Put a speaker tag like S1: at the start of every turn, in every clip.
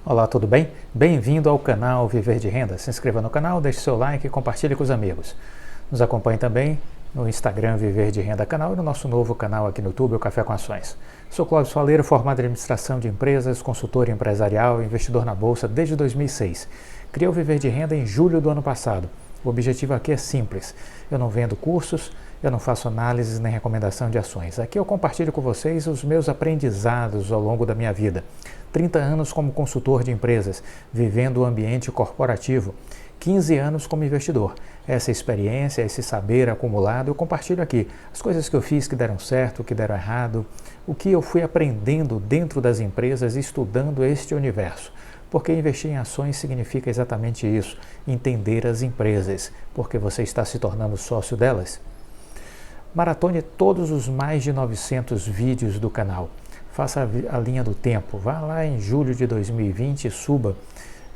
S1: Olá, tudo bem? Bem-vindo ao canal Viver de Renda. Se inscreva no canal, deixe seu like e compartilhe com os amigos. Nos acompanhe também no Instagram Viver de Renda Canal e no nosso novo canal aqui no YouTube, o Café com Ações. Sou Cláudio Faleiro, formado em Administração de Empresas, consultor empresarial e investidor na Bolsa desde 2006. Criei o Viver de Renda em julho do ano passado. O objetivo aqui é simples. Eu não vendo cursos, eu não faço análises nem recomendação de ações. Aqui eu compartilho com vocês os meus aprendizados ao longo da minha vida. 30 anos como consultor de empresas, vivendo o ambiente corporativo. 15 anos como investidor. Essa experiência, esse saber acumulado, eu compartilho aqui. As coisas que eu fiz que deram certo, que deram errado, o que eu fui aprendendo dentro das empresas, estudando este universo. Porque investir em ações significa exatamente isso, entender as empresas, porque você está se tornando sócio delas. Maratone todos os mais de 900 vídeos do canal. Faça a linha do tempo, vá lá em julho de 2020 e suba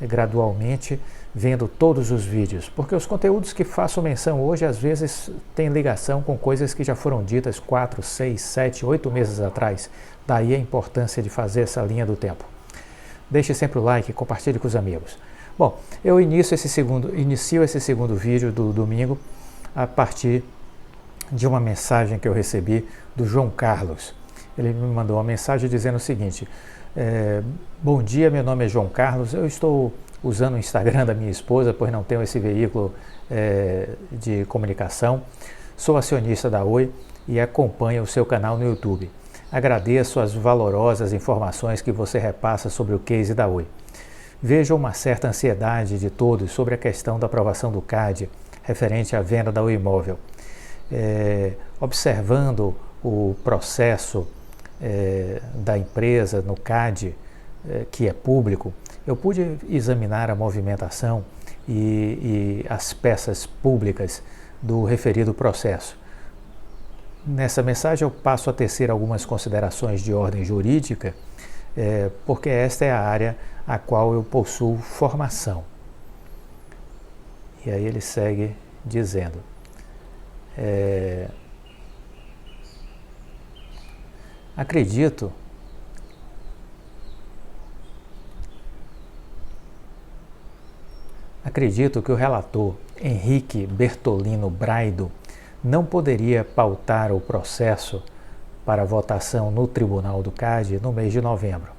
S1: gradualmente vendo todos os vídeos, porque os conteúdos que faço menção hoje às vezes têm ligação com coisas que já foram ditas 4, 6, 7, 8 meses atrás, daí a importância de fazer essa linha do tempo. Deixe sempre o like e compartilhe com os amigos. Bom, eu inicio esse segundo vídeo do domingo a partir de uma mensagem que eu recebi do João Carlos. Ele me mandou uma mensagem dizendo o seguinte: bom dia, meu nome é João Carlos, eu estou usando o Instagram da minha esposa, pois não tenho esse veículo de comunicação. Sou acionista da Oi e acompanho o seu canal no YouTube. Agradeço as valorosas informações que você repassa sobre o case da Oi. Vejo uma certa ansiedade de todos sobre a questão da aprovação do CAD referente à venda da Oi Imóvel. Observando o processo da empresa no CAD, que é público, eu pude examinar a movimentação e as peças públicas do referido processo. Nessa mensagem eu passo a tecer algumas considerações de ordem jurídica, porque esta é a área a qual eu possuo formação. E aí ele segue dizendo: Acredito que o relator Henrique Bertolino Braido não poderia pautar o processo para votação no Tribunal do CAD no mês de novembro.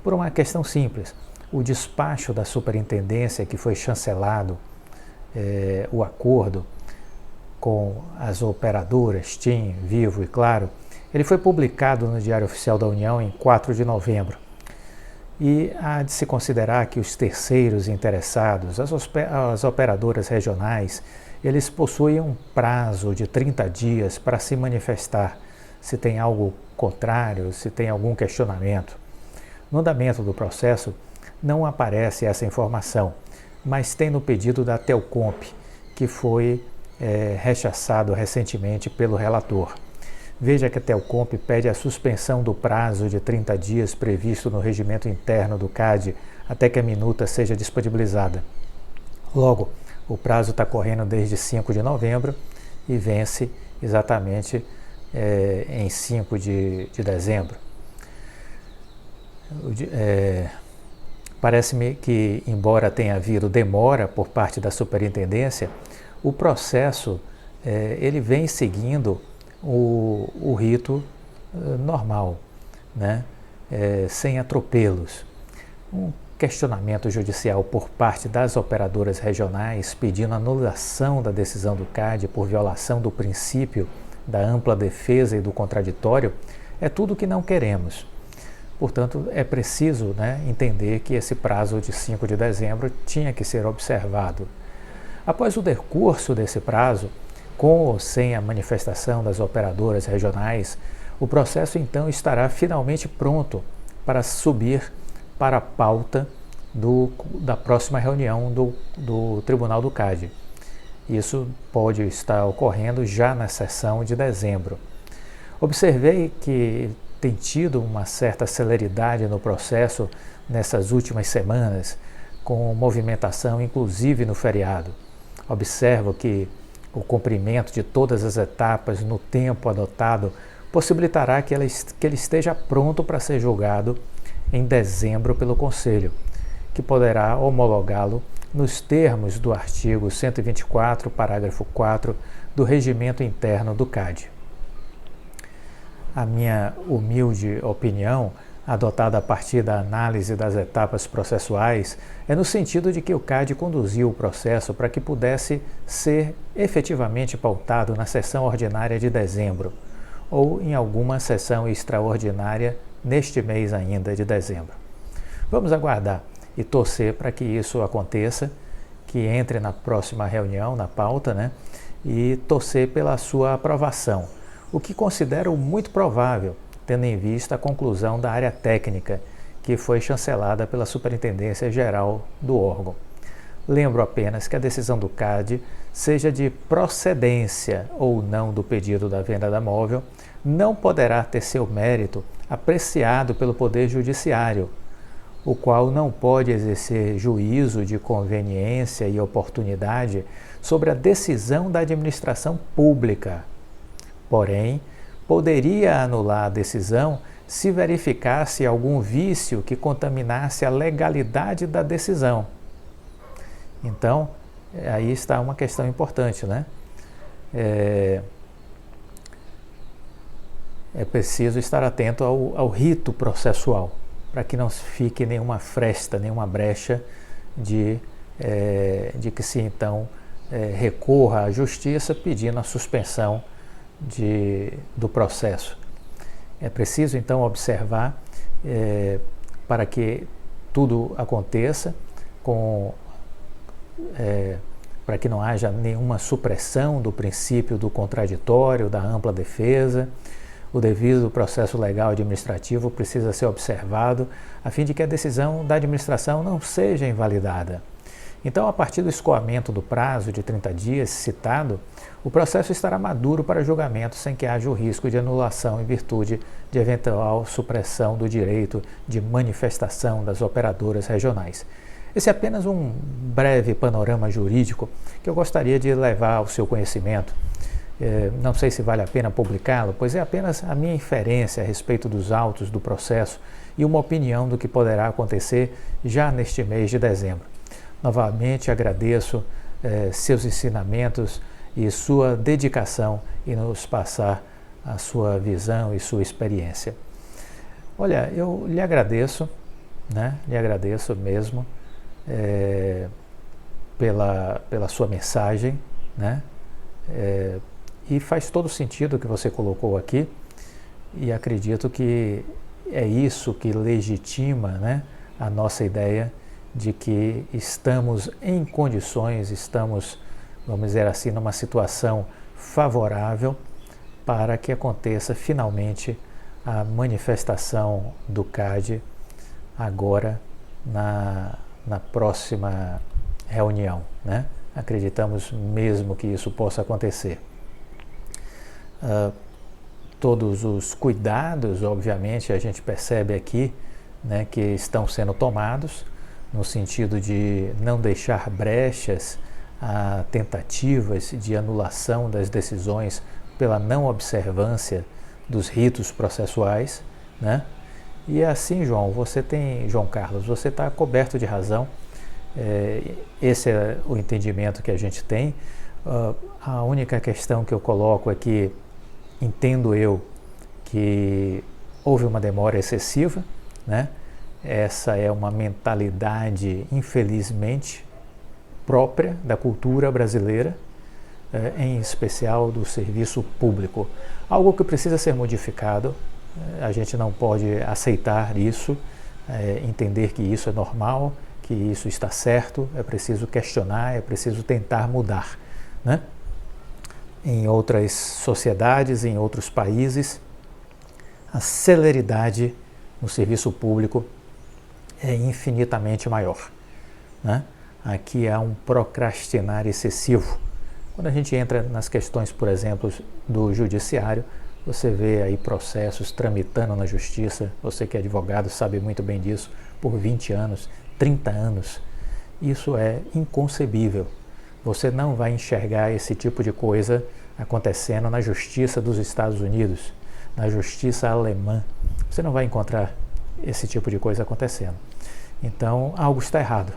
S1: Por uma questão simples, o despacho da superintendência que foi chancelado, o acordo com as operadoras TIM, Vivo e Claro, ele foi publicado no Diário Oficial da União em 4 de novembro. E há de se considerar que os terceiros interessados, as operadoras regionais, eles possuem um prazo de 30 dias para se manifestar, se tem algo contrário, se tem algum questionamento. No andamento do processo, não aparece essa informação, mas tem no pedido da Telcomp, que foi rechaçado recentemente pelo relator. Veja que a Telcomp pede a suspensão do prazo de 30 dias previsto no regimento interno do CAD até que a minuta seja disponibilizada. Logo, o prazo está correndo desde 5 de novembro e vence exatamente em 5 de dezembro. Parece-me que, embora tenha havido demora por parte da superintendência, o processo ele vem seguindo o rito normal, né? Sem atropelos. Um questionamento judicial por parte das operadoras regionais pedindo anulação da decisão do CAD por violação do princípio da ampla defesa e do contraditório é tudo que não queremos. Portanto, é preciso, né, entender que esse prazo de 5 de dezembro tinha que ser observado. Após o decurso desse prazo, com ou sem a manifestação das operadoras regionais, o processo então estará finalmente pronto para subir para a pauta da próxima reunião do Tribunal do CAD. Isso pode estar ocorrendo já na sessão de dezembro. Observei que tem tido uma certa celeridade no processo nessas últimas semanas, com movimentação inclusive no feriado. Observo que o cumprimento de todas as etapas no tempo adotado possibilitará que ele esteja pronto para ser julgado em dezembro pelo Conselho, que poderá homologá-lo nos termos do artigo 124, parágrafo 4 do Regimento Interno do CAD. A minha humilde opinião, adotada a partir da análise das etapas processuais, é no sentido de que o CAD conduziu o processo para que pudesse ser efetivamente pautado na sessão ordinária de dezembro, ou em alguma sessão extraordinária neste mês ainda de dezembro. Vamos aguardar e torcer para que isso aconteça, que entre na próxima reunião, na pauta, né? E torcer pela sua aprovação, o que considero muito provável, tendo em vista a conclusão da área técnica, que foi chancelada pela Superintendência Geral do órgão. Lembro apenas que a decisão do CAD, seja de procedência ou não do pedido da venda da móvel, não poderá ter seu mérito apreciado pelo Poder Judiciário, o qual não pode exercer juízo de conveniência e oportunidade sobre a decisão da administração pública. Porém, poderia anular a decisão se verificasse algum vício que contaminasse a legalidade da decisão. Então, aí está uma questão importante, né? É preciso estar atento ao rito processual, para que não fique nenhuma fresta, nenhuma brecha de que se então recorra à justiça pedindo a suspensão do processo. É preciso então observar para que tudo aconteça para que não haja nenhuma supressão do princípio do contraditório, da ampla defesa. O devido processo legal administrativo precisa ser observado a fim de que a decisão da administração não seja invalidada. Então, a partir do escoamento do prazo de 30 dias citado, o processo estará maduro para julgamento sem que haja o risco de anulação em virtude de eventual supressão do direito de manifestação das operadoras regionais. Esse é apenas um breve panorama jurídico que eu gostaria de levar ao seu conhecimento. Não sei se vale a pena publicá-lo, pois é apenas a minha inferência a respeito dos autos do processo e uma opinião do que poderá acontecer já neste mês de dezembro. Novamente agradeço seus ensinamentos e sua dedicação em nos passar a sua visão e sua experiência. Olha, eu lhe agradeço, né? Lhe agradeço mesmo pela sua mensagem, né? E faz todo sentido o que você colocou aqui, e acredito que é isso que legitima, né, a nossa ideia de que estamos em condições, estamos, vamos dizer assim, numa situação favorável para que aconteça finalmente a manifestação do CAD agora na próxima reunião, né? Acreditamos mesmo que isso possa acontecer. Todos os cuidados, obviamente, a gente percebe aqui, né, que estão sendo tomados no sentido de não deixar brechas a tentativas de anulação das decisões pela não observância dos ritos processuais, né? E assim, João Carlos, você está coberto de razão. Esse é o entendimento que a gente tem. A única questão que eu coloco é que entendo eu que houve uma demora excessiva, né? Essa é uma mentalidade, infelizmente, própria da cultura brasileira, em especial do serviço público. Algo que precisa ser modificado. A gente não pode aceitar isso, entender que isso é normal, que isso está certo, é preciso questionar, é preciso tentar mudar, né? Em outras sociedades, em outros países, a celeridade no serviço público é infinitamente maior, né? Aqui há um procrastinar excessivo. Quando a gente entra nas questões, por exemplo, do judiciário, você vê aí processos tramitando na justiça, você que é advogado sabe muito bem disso, por 20 anos, 30 anos. Isso é inconcebível. Você não vai enxergar esse tipo de coisa acontecendo na justiça dos Estados Unidos, na justiça alemã. Você não vai encontrar esse tipo de coisa acontecendo. Então, algo está errado.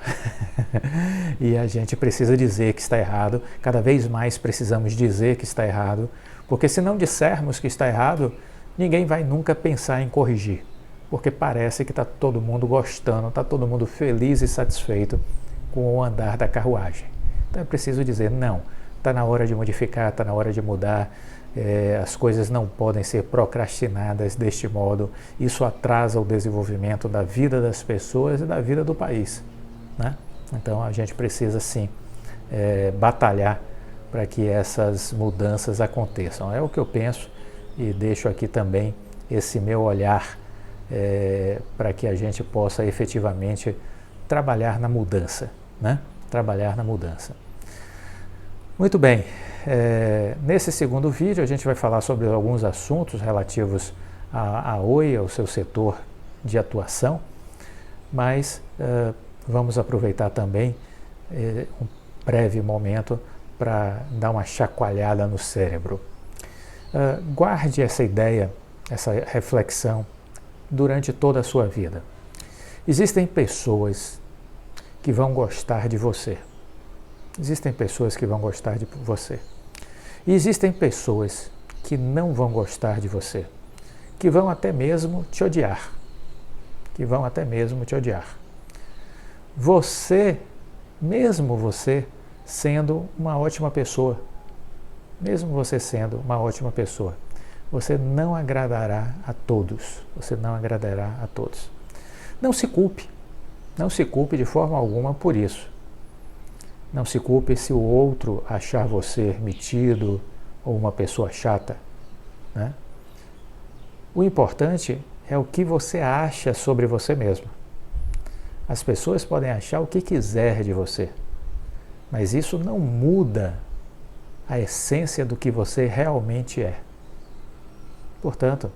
S1: E a gente precisa dizer que está errado, cada vez mais precisamos dizer que está errado, porque se não dissermos que está errado, ninguém vai nunca pensar em corrigir, porque parece que está todo mundo gostando, está todo mundo feliz e satisfeito com o andar da carruagem. Então é preciso dizer, não, está na hora de modificar, está na hora de mudar, as coisas não podem ser procrastinadas deste modo, isso atrasa o desenvolvimento da vida das pessoas e da vida do país, né? Então a gente precisa sim batalhar para que essas mudanças aconteçam. É o que eu penso e deixo aqui também esse meu olhar para que a gente possa efetivamente trabalhar na mudança, né? Trabalhar na mudança. Muito bem, nesse segundo vídeo a gente vai falar sobre alguns assuntos relativos à Oi, ao seu setor de atuação, mas vamos aproveitar também um breve momento para dar uma chacoalhada no cérebro. Guarde essa ideia, essa reflexão durante toda a sua vida. Existem pessoas que vão gostar de você. Existem pessoas que vão gostar de você. E existem pessoas que não vão gostar de você, que vão até mesmo te odiar. Que vão até mesmo te odiar. Você, mesmo você sendo uma ótima pessoa, mesmo você sendo uma ótima pessoa, você não agradará a todos. Você não agradará a todos. Não se culpe. Não se culpe de forma alguma por isso. Não se culpe se o outro achar você metido ou uma pessoa chata, né? O importante é o que você acha sobre você mesmo. As pessoas podem achar o que quiser de você, mas isso não muda a essência do que você realmente é. Portanto,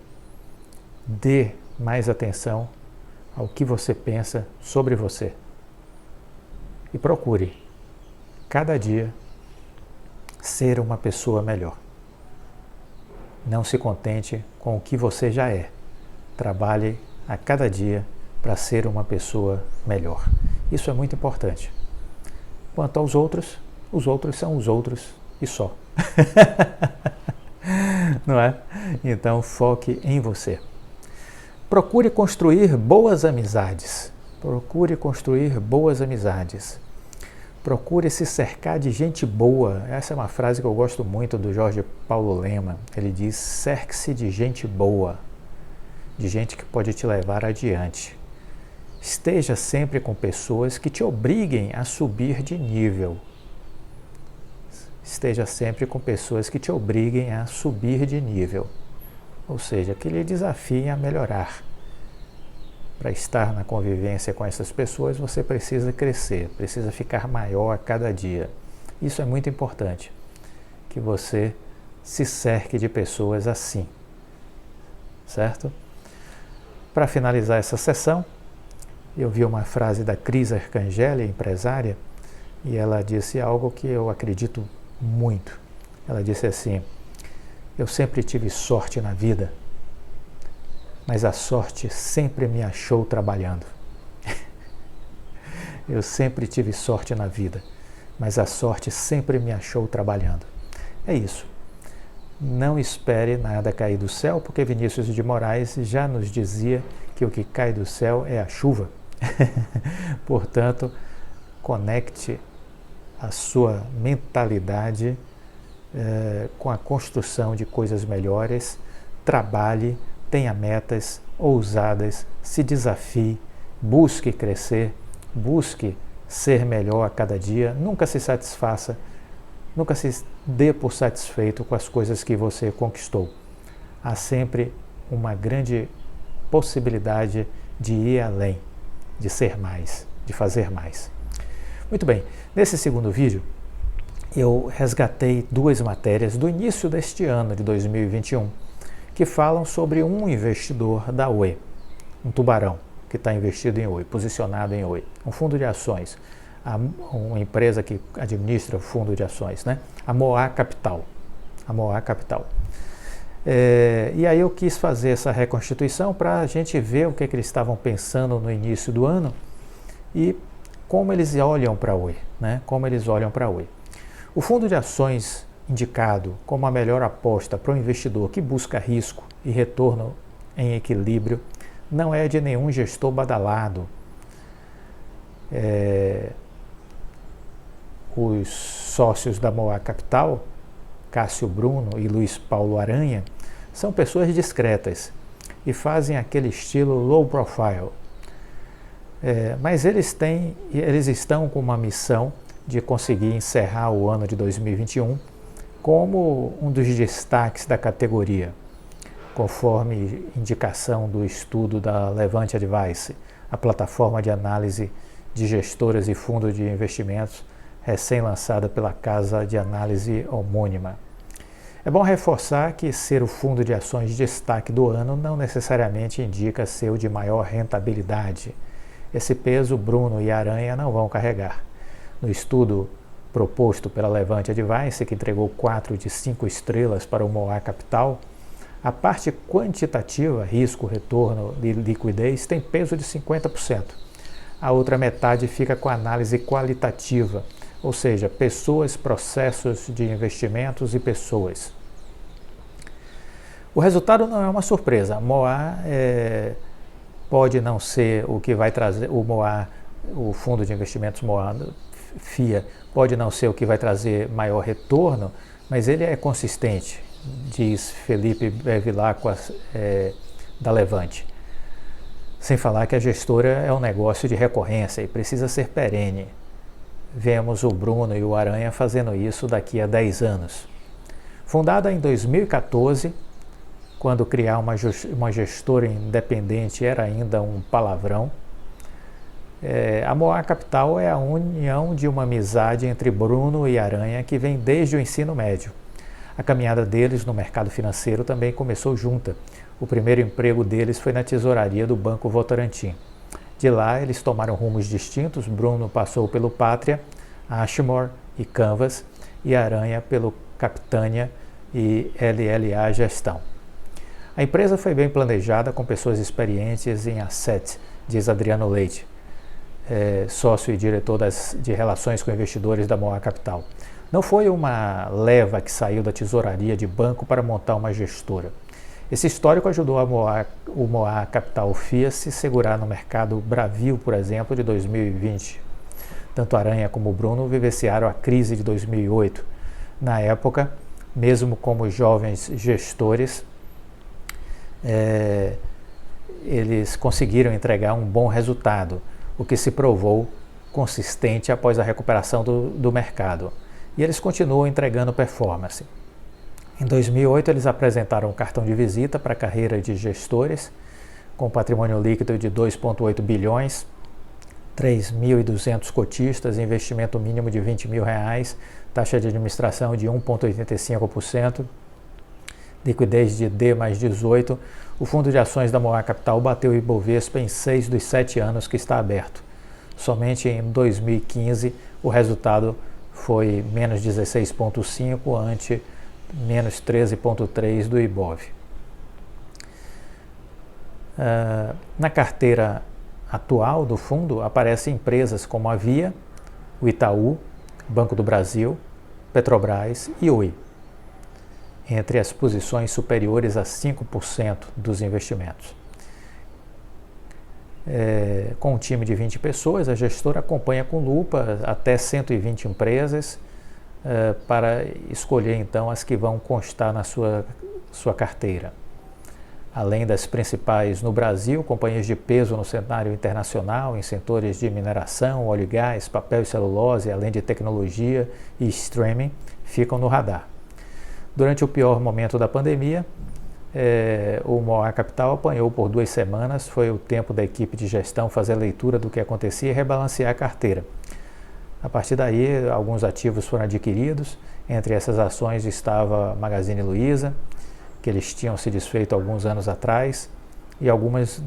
S1: dê mais atenção ao que você pensa sobre você e procure cada dia ser uma pessoa melhor. Não se contente com o que você já é. Trabalhe a cada dia para ser uma pessoa melhor. Isso é muito importante. Quanto aos outros são os outros e só. Não é? Então foque em você. Procure construir boas amizades. Procure construir boas amizades. Procure se cercar de gente boa. Essa é uma frase que eu gosto muito do Jorge Paulo Lema. Ele diz, cerque-se de gente boa, de gente que pode te levar adiante. Esteja sempre com pessoas que te obriguem a subir de nível. Esteja sempre com pessoas que te obriguem a subir de nível. Ou seja, que lhe desafiem a melhorar. Para estar na convivência com essas pessoas, você precisa crescer, precisa ficar maior a cada dia. Isso é muito importante, que você se cerque de pessoas assim, certo? Para finalizar essa sessão, eu vi uma frase da Cris Arcangeli, empresária, e ela disse algo que eu acredito muito. Ela disse assim, eu sempre tive sorte na vida, mas a sorte sempre me achou trabalhando. Eu sempre tive sorte na vida, mas a sorte sempre me achou trabalhando. É isso. Não espere nada cair do céu, porque Vinícius de Moraes já nos dizia que o que cai do céu é a chuva. Portanto, conecte a sua mentalidade com a construção de coisas melhores, trabalhe, tenha metas ousadas, se desafie, busque crescer, busque ser melhor a cada dia, nunca se satisfaça, nunca se dê por satisfeito com as coisas que você conquistou. Há sempre uma grande possibilidade de ir além, de ser mais, de fazer mais. Muito bem, nesse segundo vídeo eu resgatei duas matérias do início deste ano de 2021 que falam sobre um investidor da Oi, um tubarão que está investido em Oi, posicionado em Oi, um fundo de ações, uma empresa que administra o fundo de ações, né? A Moá Capital. A Moá Capital. E aí eu quis fazer essa reconstituição para a gente ver o que eles estavam pensando no início do ano e como eles olham para a Oi, né? Como eles olham para a Oi. O fundo de ações indicado como a melhor aposta para o investidor que busca risco e retorno em equilíbrio não é de nenhum gestor badalado. Os sócios da Moa Capital, Cássio Bruno e Luiz Paulo Aranha, são pessoas discretas e fazem aquele estilo low profile. Mas eles estão com uma missão de conseguir encerrar o ano de 2021 como um dos destaques da categoria, conforme indicação do estudo da Levante Advice, a plataforma de análise de gestoras e fundos de investimentos recém-lançada pela casa de análise homônima. É bom reforçar que ser o fundo de ações de destaque do ano não necessariamente indica ser o de maior rentabilidade. Esse peso Bruno e Aranha não vão carregar. No estudo proposto pela Levante Advice, que entregou 4 de 5 estrelas para o Moa Capital, a parte quantitativa, risco, retorno e liquidez, tem peso de 50%. A outra metade fica com a análise qualitativa, ou seja, pessoas, processos de investimentos e pessoas. O resultado não é uma surpresa. A Moa pode não ser o que vai trazer, o fundo de investimentos Moa FIA pode não ser o que vai trazer maior retorno, mas ele é consistente, diz Felipe Bevilacqua, da Levante. Sem falar que a gestora é um negócio de recorrência e precisa ser perene. Vemos o Bruno e o Aranha fazendo isso daqui a 10 anos. Fundada em 2014, quando criar uma gestora independente era ainda um palavrão, a Moa Capital é a união de uma amizade entre Bruno e Aranha que vem desde o ensino médio. A caminhada deles no mercado financeiro também começou junta. O primeiro emprego deles foi na tesouraria do Banco Votorantim. De lá, eles tomaram rumos distintos. Bruno passou pelo Pátria, Ashmore e Canvas, e Aranha pelo Capitânia e LLA Gestão. A empresa foi bem planejada, com pessoas experientes em asset, diz Adriano Leite, sócio e diretor de relações com investidores da Moa Capital. Não foi uma leva que saiu da tesouraria de banco para montar uma gestora. Esse histórico ajudou o Moa Capital FIA se segurar no mercado Bravil, por exemplo, de 2020. Tanto Aranha como Bruno vivenciaram a crise de 2008. Na época, mesmo como jovens gestores, eles conseguiram entregar um bom resultado, o que se provou consistente após a recuperação do mercado. E eles continuam entregando performance. Em 2008, eles apresentaram um cartão de visita para a carreira de gestores, com patrimônio líquido de 2,8 bilhões, 3.200 cotistas, investimento mínimo de R$20 mil, taxa de administração de 1,85%, liquidez de D mais 18. O fundo de ações da Moa Capital bateu o Ibovespa em 6 dos 7 anos que está aberto. Somente em 2015 o resultado foi menos 16,5 ante menos 13,3 do Ibov. Na carteira atual do fundo aparecem empresas como a Via, o Itaú, Banco do Brasil, Petrobras e Oi, entre as posições superiores a 5% dos investimentos. Com um time de 20 pessoas, a gestora acompanha com lupa até 120 empresas para escolher então as que vão constar na sua carteira. Além das principais no Brasil, companhias de peso no cenário internacional, em setores de mineração, óleo e gás, papel e celulose, além de tecnologia e streaming, ficam no radar. Durante o pior momento da pandemia, o Moa Capital apanhou por 2 semanas, foi o tempo da equipe de gestão fazer a leitura do que acontecia e rebalancear a carteira. A partir daí, alguns ativos foram adquiridos, entre essas ações estava Magazine Luiza, que eles tinham se desfeito alguns anos atrás, e algumas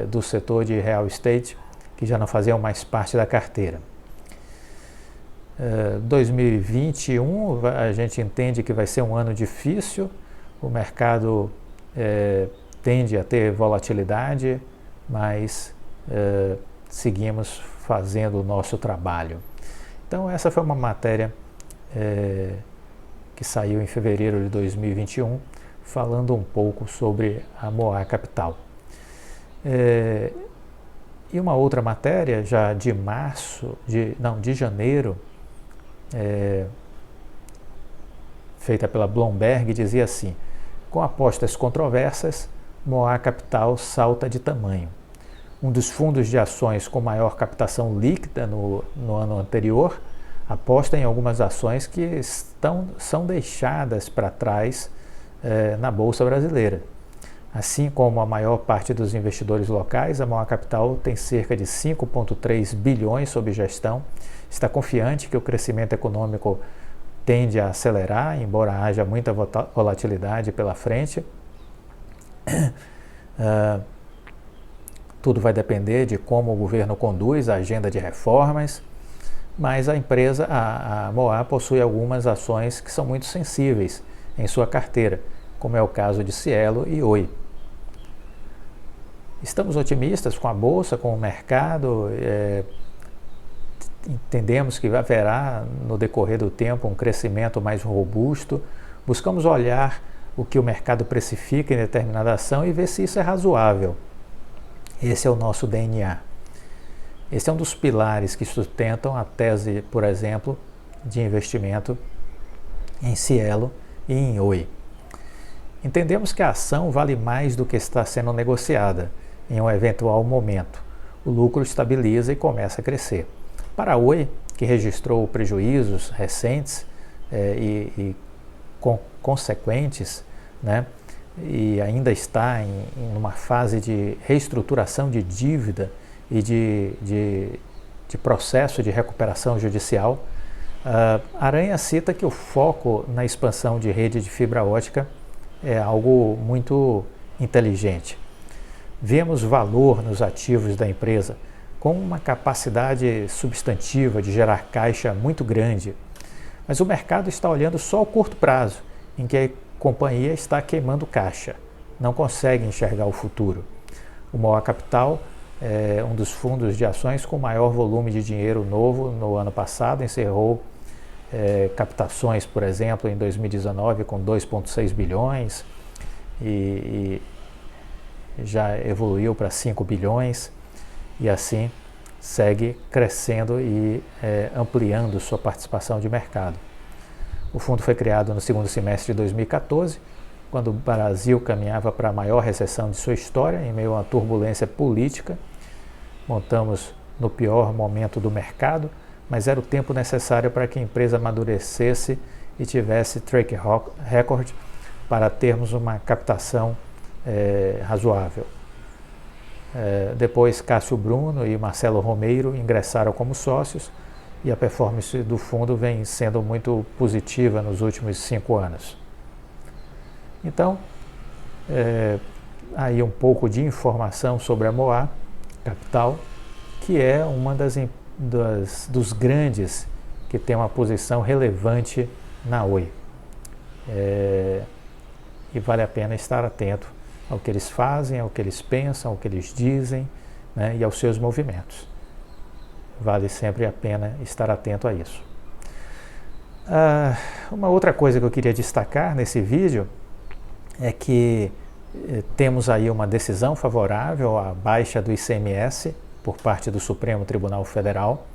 S1: do setor de real estate, que já não faziam mais parte da carteira. 2021, a gente entende que vai ser um ano difícil, o mercado tende a ter volatilidade, mas seguimos fazendo o nosso trabalho. Então essa foi uma matéria que saiu em fevereiro de 2021, falando um pouco sobre a Moá Capital. E uma outra matéria, já de janeiro, feita pela Bloomberg, dizia assim: com apostas controversas, Moá Capital salta de tamanho. Um dos fundos de ações com maior captação líquida no ano anterior aposta em algumas ações que são deixadas para trás na Bolsa Brasileira. Assim como a maior parte dos investidores locais, a Moá Capital tem cerca de 5,3 bilhões sob gestão, está confiante que o crescimento econômico tende a acelerar, embora haja muita volatilidade pela frente. Tudo vai depender de como o governo conduz a agenda de reformas, mas a empresa, a Moá, possui algumas ações que são muito sensíveis em sua carteira, como é o caso de Cielo e Oi. Estamos otimistas com a Bolsa, com o mercado, entendemos que haverá no decorrer do tempo um crescimento mais robusto, buscamos olhar o que o mercado precifica em determinada ação e ver se isso é razoável. Esse é o nosso DNA. Esse é um dos pilares que sustentam a tese, por exemplo, de investimento em Cielo e em Oi. Entendemos que a ação vale mais do que está sendo negociada em um eventual momento. O lucro estabiliza e começa a crescer. Para a Oi, que registrou prejuízos recentes e consequentes, né, e ainda está em uma fase de reestruturação de dívida e de processo de recuperação judicial, Aranha cita que o foco na expansão de rede de fibra ótica é algo muito inteligente. Vemos valor nos ativos da empresa, com uma capacidade substantiva de gerar caixa muito grande. Mas o mercado está olhando só o curto prazo, em que a companhia está queimando caixa, não consegue enxergar o futuro. O Moá Capital é um dos fundos de ações com maior volume de dinheiro novo no ano passado, encerrou captações, por exemplo, em 2019 com 2,6 bilhões e já evoluiu para 5 bilhões e assim segue crescendo e ampliando sua participação de mercado. O fundo foi criado no segundo semestre de 2014, quando o Brasil caminhava para a maior recessão de sua história, em meio a uma turbulência política. Montamos no pior momento do mercado, mas era o tempo necessário para que a empresa amadurecesse e tivesse track record para termos uma captação razoável. Depois, Cássio Bruno e Marcelo Romeiro ingressaram como sócios e a performance do fundo vem sendo muito positiva nos últimos 5 anos. Então, aí um pouco de informação sobre a Moá Capital, que é uma dos grandes que tem uma posição relevante na Oi. E vale a pena estar atento ao que eles fazem, ao que eles pensam, ao que eles dizem, né, e aos seus movimentos. Vale sempre a pena estar atento a isso. Uma outra coisa que eu queria destacar nesse vídeo é que temos aí uma decisão favorável à baixa do ICMS por parte do Supremo Tribunal Federal,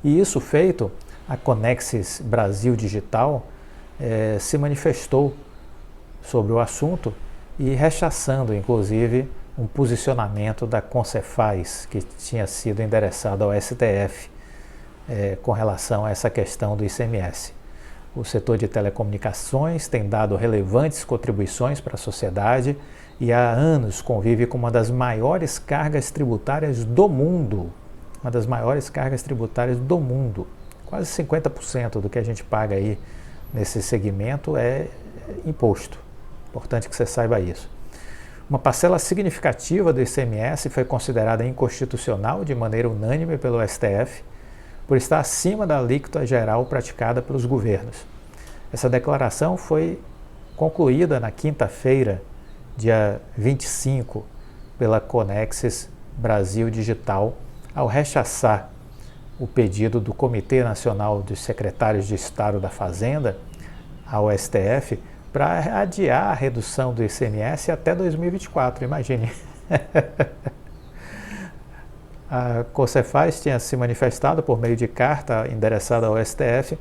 S1: e isso feito, a Conexis Brasil Digital se manifestou sobre o assunto e rechaçando, inclusive, um posicionamento da Concefaz, que tinha sido endereçado ao STF com relação a essa questão do ICMS. O setor de telecomunicações tem dado relevantes contribuições para a sociedade e há anos convive com uma das maiores cargas tributárias do mundo. Uma das maiores cargas tributárias do mundo. Quase 50% do que a gente paga aí nesse segmento é imposto. Importante que você saiba isso. Uma parcela significativa do ICMS foi considerada inconstitucional de maneira unânime pelo STF, por estar acima da alíquota geral praticada pelos governos. Essa declaração foi concluída na quinta-feira, dia 25, pela Conexis Brasil Digital, ao rechaçar o pedido do Comitê Nacional dos Secretários de Estado da Fazenda, ao STF, para adiar a redução do ICMS até 2024, imagine. A Concefaz tinha se manifestado por meio de carta endereçada ao STF,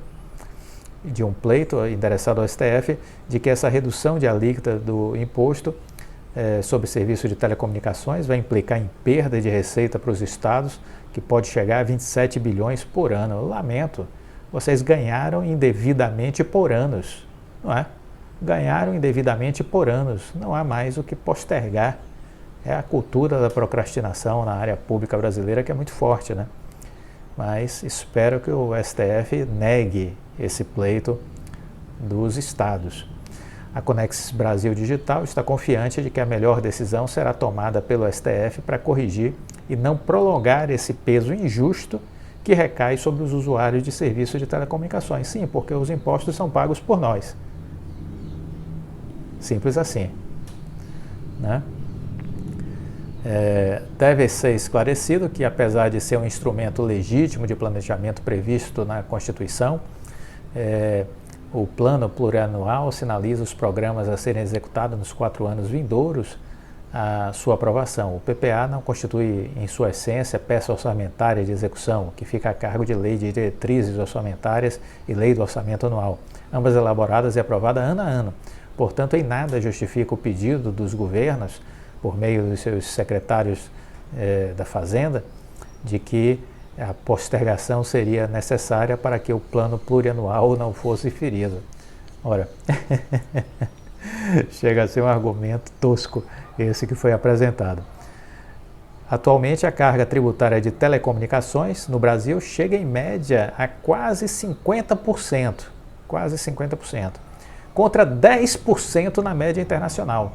S1: de um pleito endereçado ao STF, de que essa redução de alíquota do imposto sobre serviço de telecomunicações vai implicar em perda de receita para os estados, que pode chegar a 27 bilhões por ano. Eu lamento, vocês ganharam indevidamente por anos, não é? Ganharam indevidamente por anos, não há mais o que postergar. É a cultura da procrastinação na área pública brasileira que é muito forte, né? Mas espero que o STF negue esse pleito dos estados. A Conexis Brasil Digital está confiante de que a melhor decisão será tomada pelo STF para corrigir e não prolongar esse peso injusto que recai sobre os usuários de serviços de telecomunicações. Sim, porque os impostos são pagos por nós. Simples assim, né? Deve ser esclarecido que, apesar de ser um instrumento legítimo de planejamento previsto na Constituição, o plano plurianual sinaliza os programas a serem executados nos 4 anos vindouros a sua aprovação. O PPA não constitui, em sua essência, peça orçamentária de execução, que fica a cargo de lei de diretrizes orçamentárias e lei do orçamento anual, ambas elaboradas e aprovadas ano a ano. Portanto, em nada justifica o pedido dos governos, por meio dos seus secretários da Fazenda, de que a postergação seria necessária para que o plano plurianual não fosse ferido. Ora, chega a ser um argumento tosco esse que foi apresentado. Atualmente, a carga tributária de telecomunicações no Brasil chega em média a quase 50%, contra 10% na média internacional.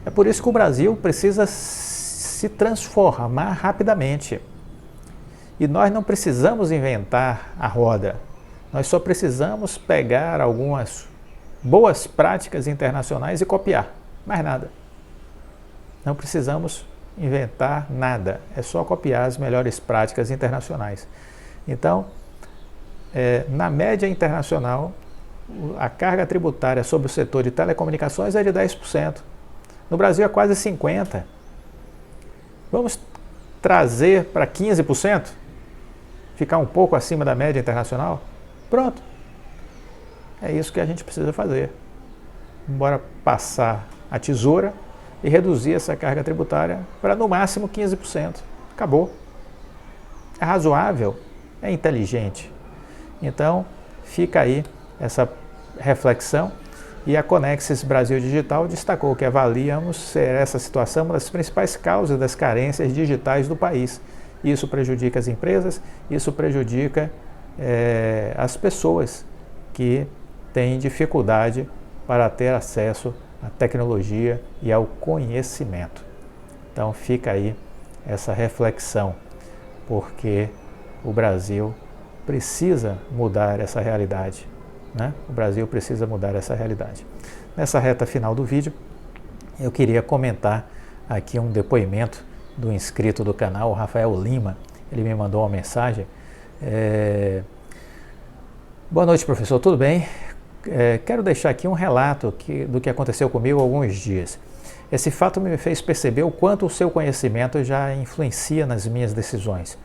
S1: É por isso que o Brasil precisa se transformar rapidamente. E nós não precisamos inventar a roda. Nós só precisamos pegar algumas boas práticas internacionais e copiar. Mais nada. Não precisamos inventar nada. É só copiar as melhores práticas internacionais. Então, na média internacional, a carga tributária sobre o setor de telecomunicações é de 10%. No Brasil é quase 50%. Vamos trazer para 15%? Ficar um pouco acima da média internacional? Pronto. É isso que a gente precisa fazer. Bora passar a tesoura e reduzir essa carga tributária para no máximo 15%. Acabou. É razoável, é inteligente. Então, fica aí essa reflexão. E a Conexis Brasil Digital destacou que avaliamos ser essa situação uma das principais causas das carências digitais do país. Isso prejudica as empresas, isso prejudica as pessoas que têm dificuldade para ter acesso à tecnologia e ao conhecimento. Então fica aí essa reflexão, porque o Brasil precisa mudar essa realidade. Né? O Brasil precisa mudar essa realidade. Nessa reta final do vídeo, eu queria comentar aqui um depoimento do inscrito do canal, Rafael Lima. Ele me mandou uma mensagem. Boa noite, professor, tudo bem? Quero deixar aqui um relato do que aconteceu comigo há alguns dias. Esse fato me fez perceber o quanto o seu conhecimento já influencia nas minhas decisões.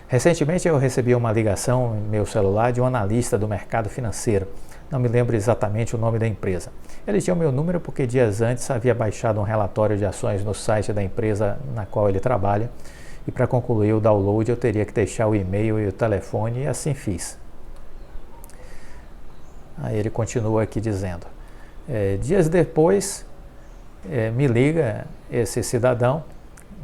S1: Recentemente eu recebi uma ligação no meu celular de um analista do mercado financeiro. Não me lembro exatamente o nome da empresa. Ele tinha o meu número porque dias antes havia baixado um relatório de ações no site da empresa na qual ele trabalha, e para concluir o download eu teria que deixar o e-mail e o telefone, e assim fiz. Aí ele continua aqui dizendo, dias depois me liga esse cidadão,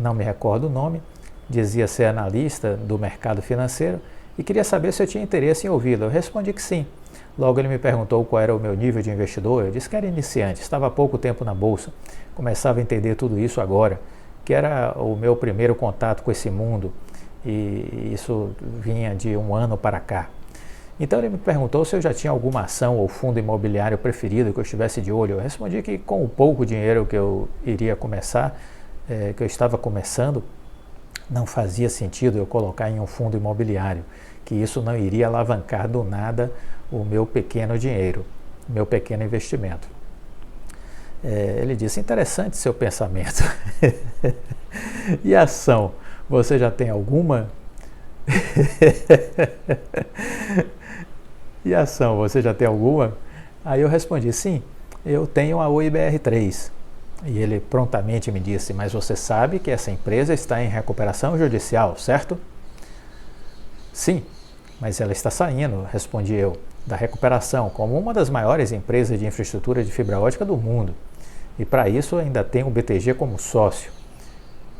S1: não me recordo o nome, dizia ser analista do mercado financeiro e queria saber se eu tinha interesse em ouvi-lo. Eu respondi que sim. Logo ele me perguntou qual era o meu nível de investidor. Eu disse que era iniciante, estava há pouco tempo na bolsa, começava a entender tudo isso agora, que era o meu primeiro contato com esse mundo, e isso vinha de um ano para cá. Então ele me perguntou se eu já tinha alguma ação ou fundo imobiliário preferido que eu estivesse de olho. Eu respondi que com o pouco dinheiro que eu iria começar, que eu estava começando, não fazia sentido eu colocar em um fundo imobiliário, que isso não iria alavancar do nada o meu pequeno dinheiro, meu pequeno investimento. Ele disse, interessante seu pensamento. E ação, você já tem alguma? E ação, você já tem alguma? Aí eu respondi, sim, eu tenho a Oi BR3. E ele prontamente me disse, mas você sabe que essa empresa está em recuperação judicial, certo? Sim, mas ela está saindo, respondi eu, da recuperação como uma das maiores empresas de infraestrutura de fibra ótica do mundo. E para isso ainda tem o BTG como sócio,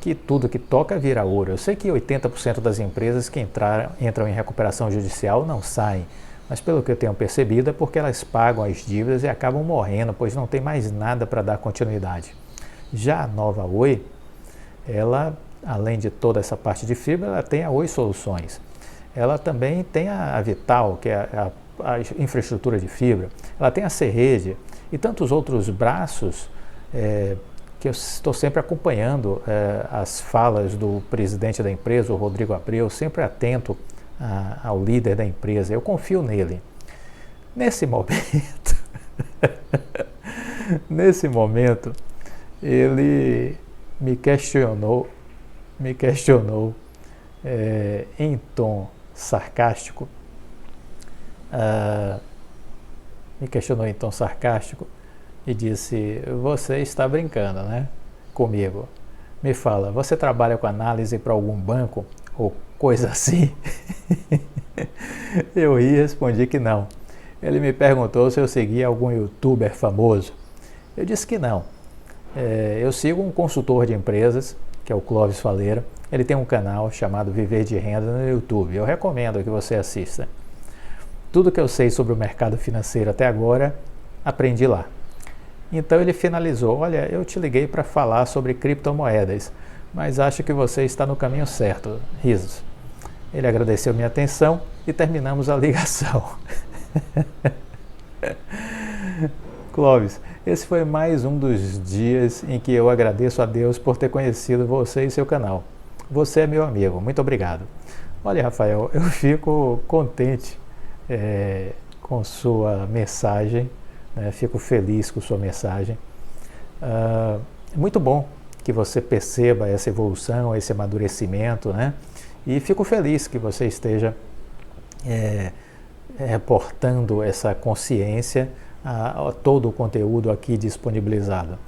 S1: que tudo que toca vira ouro. Eu sei que 80% das empresas que entram em recuperação judicial não saem, mas pelo que eu tenho percebido é porque elas pagam as dívidas e acabam morrendo, pois não tem mais nada para dar continuidade. Já a nova Oi, ela, além de toda essa parte de fibra, ela tem a Oi Soluções. Ela também tem a Vital, que é a infraestrutura de fibra. Ela tem a Serrede e tantos outros braços que eu estou sempre acompanhando as falas do presidente da empresa, o Rodrigo Abreu, sempre atento ao líder da empresa. Eu confio nele. Nesse momento, ele me questionou em tom sarcástico, e disse, você está brincando, né, comigo. Me fala, você trabalha com análise para algum banco ou coisa assim? Eu ri e respondi que não. Ele me perguntou se eu seguia algum youtuber famoso. Eu disse que não. Eu sigo um consultor de empresas, que é o Clóvis Faleira. Ele tem um canal chamado Viver de Renda no YouTube. Eu recomendo que você assista. Tudo que eu sei sobre o mercado financeiro até agora, aprendi lá. Então ele finalizou, olha, eu te liguei para falar sobre criptomoedas, mas acho que você está no caminho certo. Risos. Ele agradeceu minha atenção e terminamos a ligação. Clóvis, esse foi mais um dos dias em que eu agradeço a Deus por ter conhecido você e seu canal. Você é meu amigo, muito obrigado. Olha, Rafael, eu fico contente com sua mensagem, né? Fico feliz com sua mensagem. É muito bom que você perceba essa evolução, esse amadurecimento, né? E fico feliz que você esteja reportando essa consciência a todo o conteúdo aqui disponibilizado.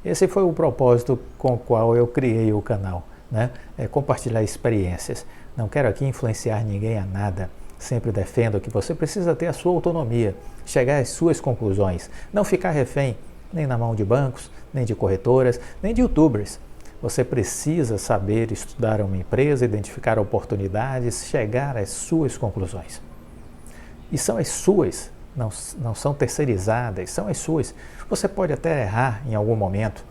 S1: Esse foi o propósito com o qual eu criei o canal, né? Compartilhar experiências. Não quero aqui influenciar ninguém a nada. Sempre defendo que você precisa ter a sua autonomia, chegar às suas conclusões, não ficar refém nem na mão de bancos, nem de corretoras, nem de youtubers. Você precisa saber estudar uma empresa, identificar oportunidades, chegar às suas conclusões. E são as suas, não são terceirizadas, são as suas. Você pode até errar em algum momento,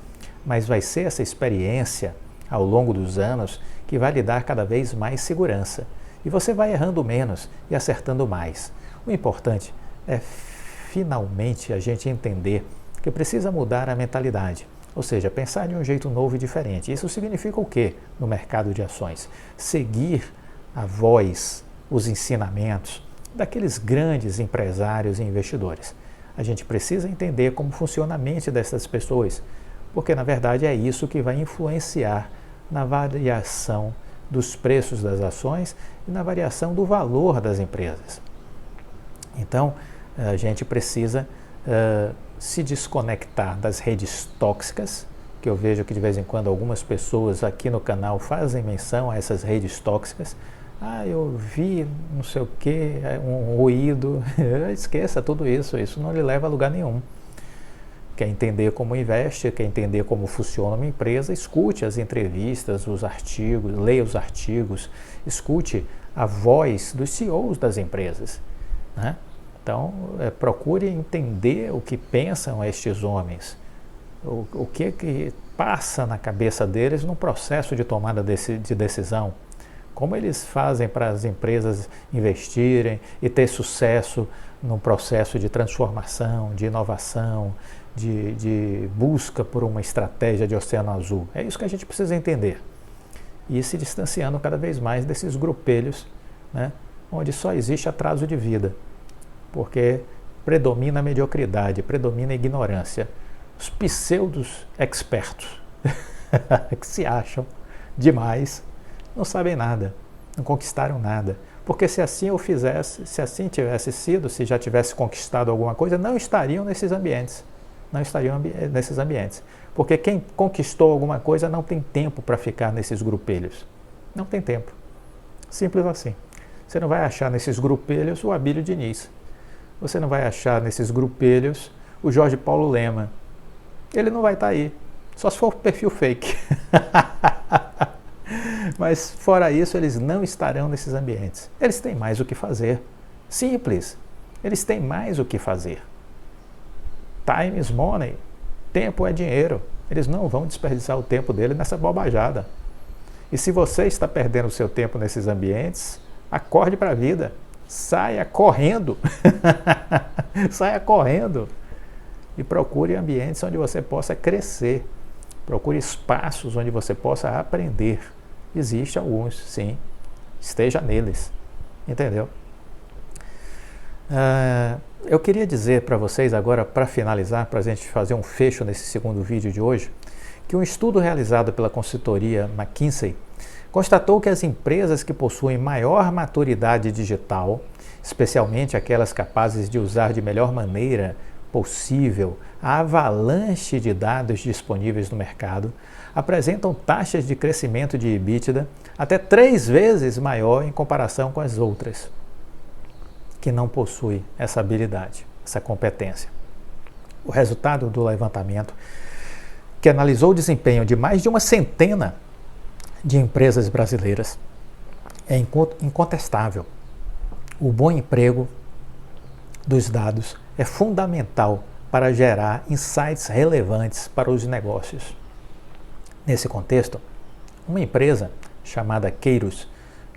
S1: mas vai ser essa experiência ao longo dos anos que vai lhe dar cada vez mais segurança. E você vai errando menos e acertando mais. O importante é finalmente a gente entender que precisa mudar a mentalidade, ou seja, pensar de um jeito novo e diferente. Isso significa o quê no mercado de ações? Seguir a voz, os ensinamentos daqueles grandes empresários e investidores. A gente precisa entender como funciona a mente dessas pessoas, porque na verdade é isso que vai influenciar na variação dos preços das ações e na variação do valor das empresas. Então, a gente precisa se desconectar das redes tóxicas, que eu vejo que de vez em quando algumas pessoas aqui no canal fazem menção a essas redes tóxicas. Eu vi não sei o que, um ruído. Esqueça tudo isso, isso não lhe leva a lugar nenhum. Quer entender como investe, quer entender como funciona uma empresa, escute as entrevistas, os artigos, leia os artigos, escute a voz dos CEOs das empresas, né? Então, procure entender o que pensam estes homens, o que passa na cabeça deles no processo de tomada de decisão, Como eles fazem para as empresas investirem e ter sucesso no processo de transformação, de inovação, de busca por uma estratégia de oceano azul. É isso que a gente precisa entender. E ir se distanciando cada vez mais desses grupelhos, né, onde só existe atraso de vida, porque predomina a mediocridade, predomina a ignorância. Os pseudos expertos que se acham demais, não sabem nada, não conquistaram nada. Porque se assim eu fizesse, se assim tivesse sido, se já tivesse conquistado alguma coisa, não estariam nesses ambientes. Não estariam nesses ambientes. Porque quem conquistou alguma coisa não tem tempo para ficar nesses grupelhos. Não tem tempo. Simples assim. Você não vai achar nesses grupelhos o Abílio Diniz. Você não vai achar nesses grupelhos o Jorge Paulo Lema. Ele não vai estar aí. Só se for perfil fake. Mas fora isso, eles não estarão nesses ambientes. Eles têm mais o que fazer. Simples. Eles têm mais o que fazer. Time is money. Tempo é dinheiro. Eles não vão desperdiçar o tempo dele nessa bobajada. E se você está perdendo o seu tempo nesses ambientes, acorde para a vida. Saia correndo. Saia correndo. E procure ambientes onde você possa crescer. Procure espaços onde você possa aprender. Existem alguns, sim. Esteja neles. Entendeu? Eu queria dizer para vocês agora, para finalizar, para a gente fazer um fecho nesse segundo vídeo de hoje, que um estudo realizado pela consultoria McKinsey constatou que as empresas que possuem maior maturidade digital, especialmente aquelas capazes de usar de melhor maneira possível a avalanche de dados disponíveis no mercado, apresentam taxas de crescimento de EBITDA até 3 vezes maior em comparação com as outras, que não possuem essa habilidade, essa competência. O resultado do levantamento, que analisou o desempenho de mais de uma centena de empresas brasileiras, é incontestável. O bom emprego dos dados é fundamental para gerar insights relevantes para os negócios. Nesse contexto, uma empresa chamada Kairos,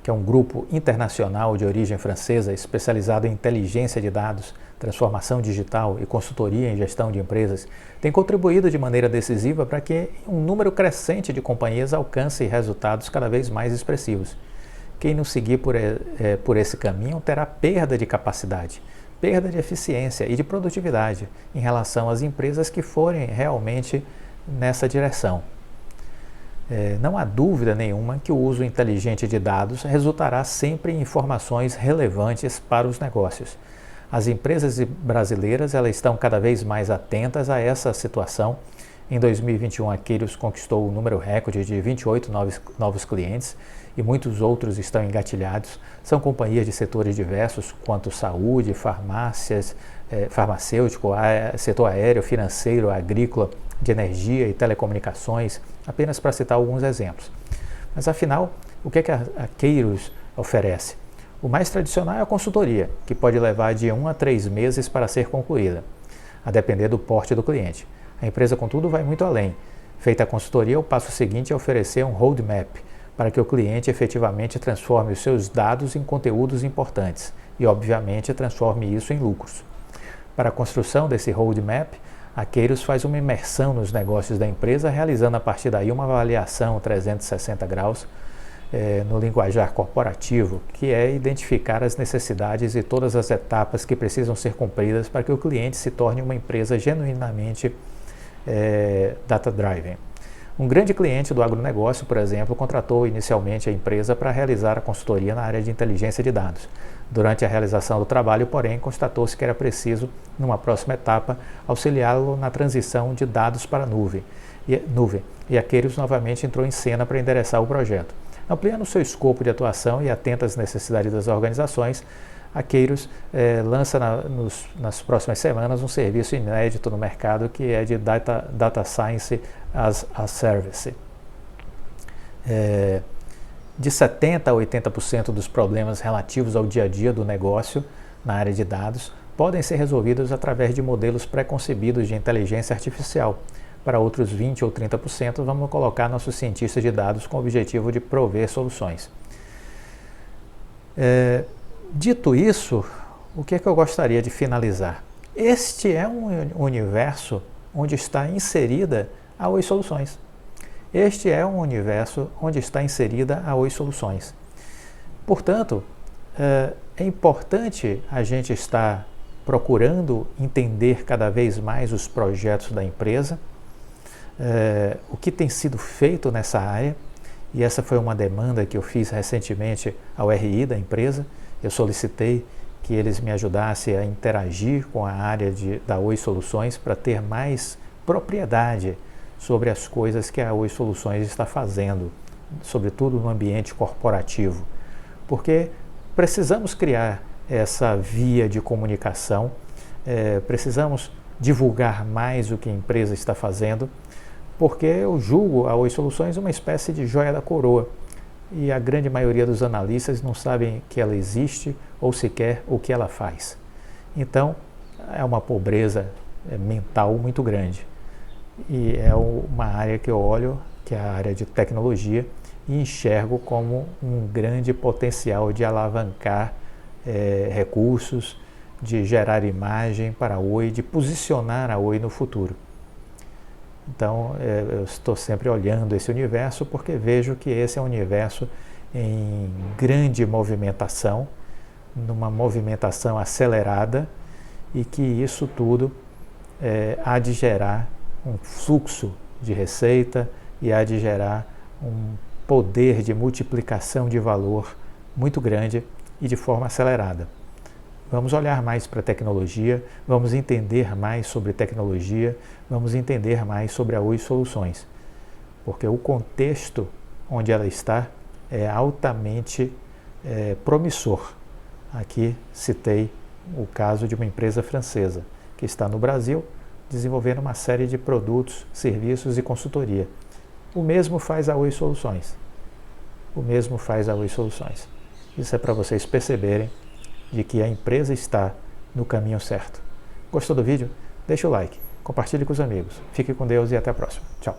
S1: que é um grupo internacional de origem francesa especializado em inteligência de dados, transformação digital e consultoria em gestão de empresas, tem contribuído de maneira decisiva para que um número crescente de companhias alcance resultados cada vez mais expressivos. Quem não seguir por esse caminho terá perda de capacidade, perda de eficiência e de produtividade em relação às empresas que forem realmente nessa direção. Não há dúvida nenhuma que o uso inteligente de dados resultará sempre em informações relevantes para os negócios. As empresas brasileiras elas estão cada vez mais atentas a essa situação. Em 2021, a Kairos conquistou o número recorde de 28 novos clientes e muitos outros estão engatilhados. São companhias de setores diversos, quanto saúde, farmácias, farmacêutico, setor aéreo, financeiro, agrícola, de energia e telecomunicações, apenas para citar alguns exemplos. Mas afinal, o que a Kairos oferece? O mais tradicional é a consultoria, que pode levar de 1 a 3 meses para ser concluída, a depender do porte do cliente. A empresa, contudo, vai muito além. Feita a consultoria, o passo seguinte é oferecer um roadmap, para que o cliente efetivamente transforme os seus dados em conteúdos importantes e, obviamente, transforme isso em lucros. Para a construção desse roadmap, a Kairos faz uma imersão nos negócios da empresa, realizando a partir daí uma avaliação 360 graus no linguajar corporativo, que é identificar as necessidades e todas as etapas que precisam ser cumpridas para que o cliente se torne uma empresa genuinamente data-driven. Um grande cliente do agronegócio, por exemplo, contratou inicialmente a empresa para realizar a consultoria na área de inteligência de dados. Durante a realização do trabalho, porém, constatou-se que era preciso, numa próxima etapa, auxiliá-lo na transição de dados para a nuvem. E a Kairos novamente entrou em cena para endereçar o projeto. Ampliando seu escopo de atuação e atenta às necessidades das organizações, a Kairos lança nas próximas semanas um serviço inédito no mercado que é de Data Science as a Service. De 70% a 80% dos problemas relativos ao dia a dia do negócio na área de dados podem ser resolvidos através de modelos pré-concebidos de inteligência artificial. Para outros 20% ou 30%, vamos colocar nossos cientistas de dados com o objetivo de prover soluções. Dito isso, o que é que eu gostaria de finalizar? Este é um universo onde está inserida a Oi Soluções. Este é um universo onde está inserida a Oi Soluções. Portanto, é importante a gente estar procurando entender cada vez mais os projetos da empresa, o que tem sido feito nessa área, e essa foi uma demanda que eu fiz recentemente ao RI da empresa. Eu solicitei que eles me ajudassem a interagir com a área da Oi Soluções para ter mais propriedade sobre as coisas que a Oi Soluções está fazendo, sobretudo no ambiente corporativo, porque precisamos criar essa via de comunicação, precisamos divulgar mais o que a empresa está fazendo, porque eu julgo a Oi Soluções uma espécie de joia da coroa, e a grande maioria dos analistas não sabem que ela existe ou sequer o que ela faz. Então, é uma pobreza mental muito grande. E é uma área que eu olho, que é a área de tecnologia, e enxergo como um grande potencial de alavancar recursos, de gerar imagem para a Oi, de posicionar a Oi no futuro. Então, eu estou sempre olhando esse universo porque vejo que esse é um universo em grande movimentação, numa movimentação acelerada, e que isso tudo há de gerar um fluxo de receita e há de gerar um poder de multiplicação de valor muito grande e de forma acelerada. Vamos olhar mais para a tecnologia, vamos entender mais sobre tecnologia, vamos entender mais sobre a Oi Soluções, porque o contexto onde ela está é altamente promissor. Aqui citei o caso de uma empresa francesa que está no Brasil desenvolvendo uma série de produtos, serviços e consultoria. O mesmo faz a Oi Soluções. O mesmo faz a Oi Soluções. Isso é para vocês perceberem de que a empresa está no caminho certo. Gostou do vídeo? Deixa o like, compartilhe com os amigos. Fique com Deus e até a próxima. Tchau.